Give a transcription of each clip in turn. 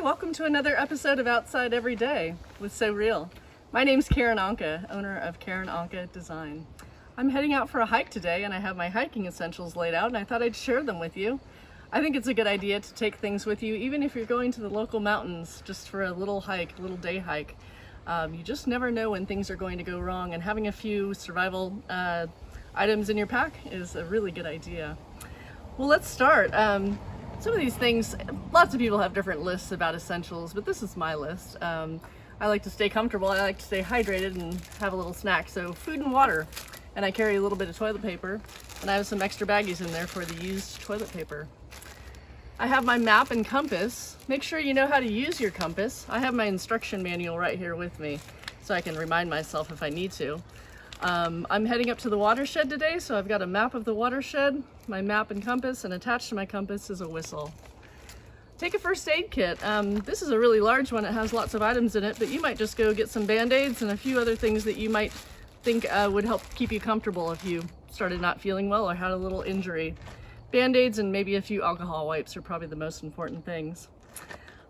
Welcome to another episode of Outside Every Day with SOREEL. My name's Karin, owner of Karin Design. I'm heading out for a hike today and I have my hiking essentials laid out and I thought I'd share them with you. I think it's a good idea to take things with you even if you're going to the local mountains just for a little hike, a little day hike. You just never know when things are going to go wrong, and having a few survival items in your pack is a really good idea. Well, let's start. Some of these things, lots of people have different lists about essentials, but this is my list. I like to stay comfortable, I like to stay hydrated and have a little snack. So food and water, and I carry a little bit of toilet paper, and I have some extra baggies in there for the used toilet paper. I have my map and compass. Make sure you know how to use your compass. I have my instruction manual right here with me, so I can remind myself if I need to. I'm heading up to the watershed today, so I've got a map of the watershed, my map and compass, and attached to my compass is a whistle. Take a first aid kit. This is a really large one. It has lots of items in it, but you might just go get some band-aids and a few other things that you might think would help keep you comfortable if you started not feeling well or had a little injury. Band-aids and maybe a few alcohol wipes are probably the most important things.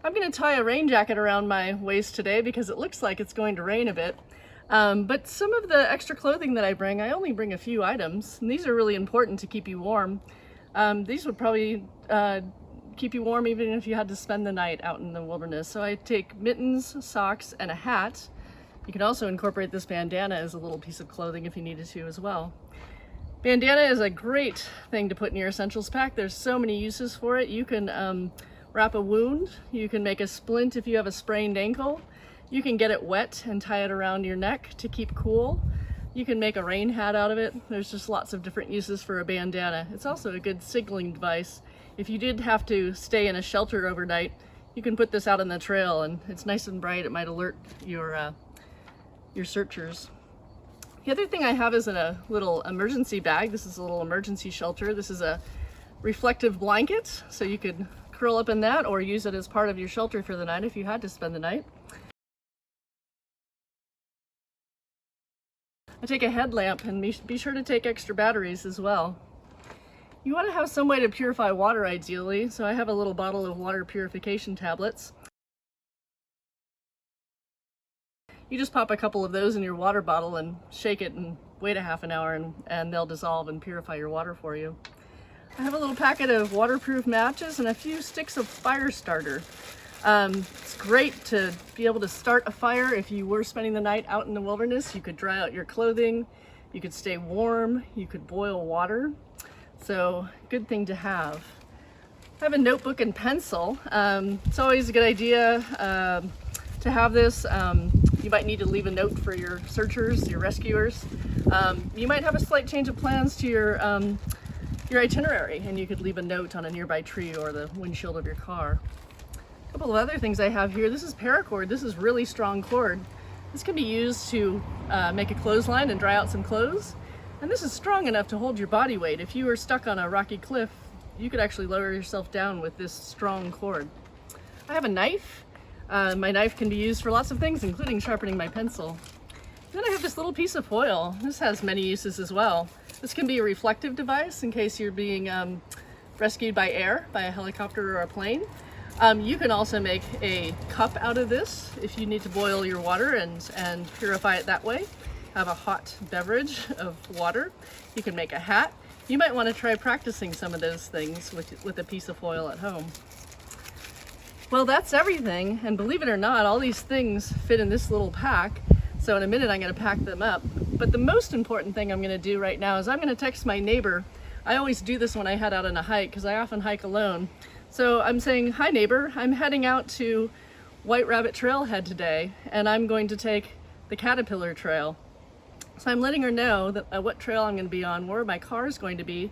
I'm going to tie a rain jacket around my waist today because it looks like it's going to rain a bit. But some of the extra clothing that I bring, I only bring a few items, and these are really important to keep you warm. These would probably keep you warm even if you had to spend the night out in the wilderness. So I take mittens, socks, and a hat. You can also incorporate this bandana as a little piece of clothing if you needed to as well. Bandana is a great thing to put in your essentials pack. There's so many uses for it. You can wrap a wound, you can make a splint if you have a sprained ankle. You can get it wet and tie it around your neck to keep cool. You can make a rain hat out of it. There's just lots of different uses for a bandana. It's also a good signaling device. If you did have to stay in a shelter overnight, you can put this out on the trail and it's nice and bright. It might alert your searchers. The other thing I have is in a little emergency bag. This is a little emergency shelter. This is a reflective blanket, so you could curl up in that or use it as part of your shelter for the night if you had to spend the night. I take a headlamp, and be sure to take extra batteries as well. You want to have some way to purify water ideally, so I have a little bottle of water purification tablets. You just pop a couple of those in your water bottle and shake it and wait a half an hour and they'll dissolve and purify your water for you. I have a little packet of waterproof matches and a few sticks of fire starter. It's great to be able to start a fire if you were spending the night out in the wilderness. You could dry out your clothing, you could stay warm, you could boil water. So, good thing to have. I have a notebook and pencil. It's always a good idea to have this. You might need to leave a note for your searchers, your rescuers. You might have a slight change of plans to your itinerary, and you could leave a note on a nearby tree or the windshield of your car. A couple of other things I have here. This is paracord. This is really strong cord. This can be used to make a clothesline and dry out some clothes. And this is strong enough to hold your body weight. If you were stuck on a rocky cliff, you could actually lower yourself down with this strong cord. I have a knife. My knife can be used for lots of things, including sharpening my pencil. Then I have this little piece of foil. This has many uses as well. This can be a reflective device in case you're being rescued by air, by a helicopter or a plane. You can also make a cup out of this if you need to boil your water and purify it that way. Have a hot beverage of water. You can make a hat. You might want to try practicing some of those things with a piece of foil at home. Well, that's everything, and believe it or not, all these things fit in this little pack. So in a minute I'm going to pack them up. But the most important thing I'm going to do right now is I'm going to text my neighbor. I always do this when I head out on a hike because I often hike alone. So I'm saying, "Hi neighbor, I'm heading out to White Rabbit Trailhead today, and I'm going to take the Caterpillar Trail." So I'm letting her know that what trail I'm going to be on, where my car is going to be,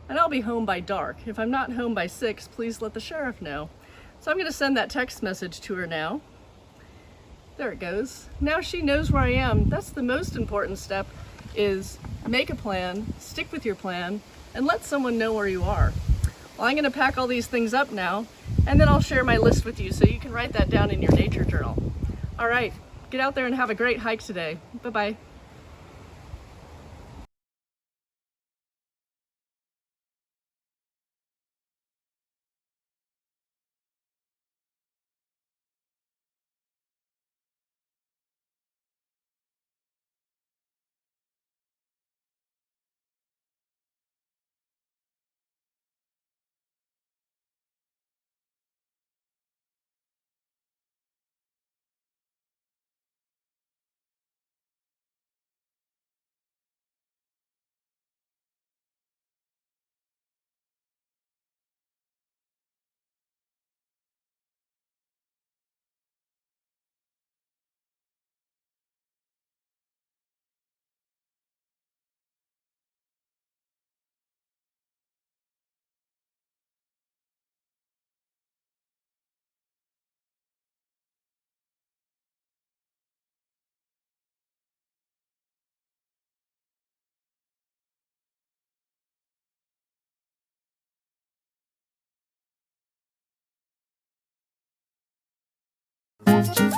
and I'll be home by dark. If I'm not home by 6, please let the sheriff know. So I'm going to send that text message to her now. There it goes. Now she knows where I am. That's the most important step, is make a plan, stick with your plan, and let someone know where you are. Well, I'm going to pack all these things up now, and then I'll share my list with you so you can write that down in your nature journal. All right, get out there and have a great hike today. Bye-bye. Thank you.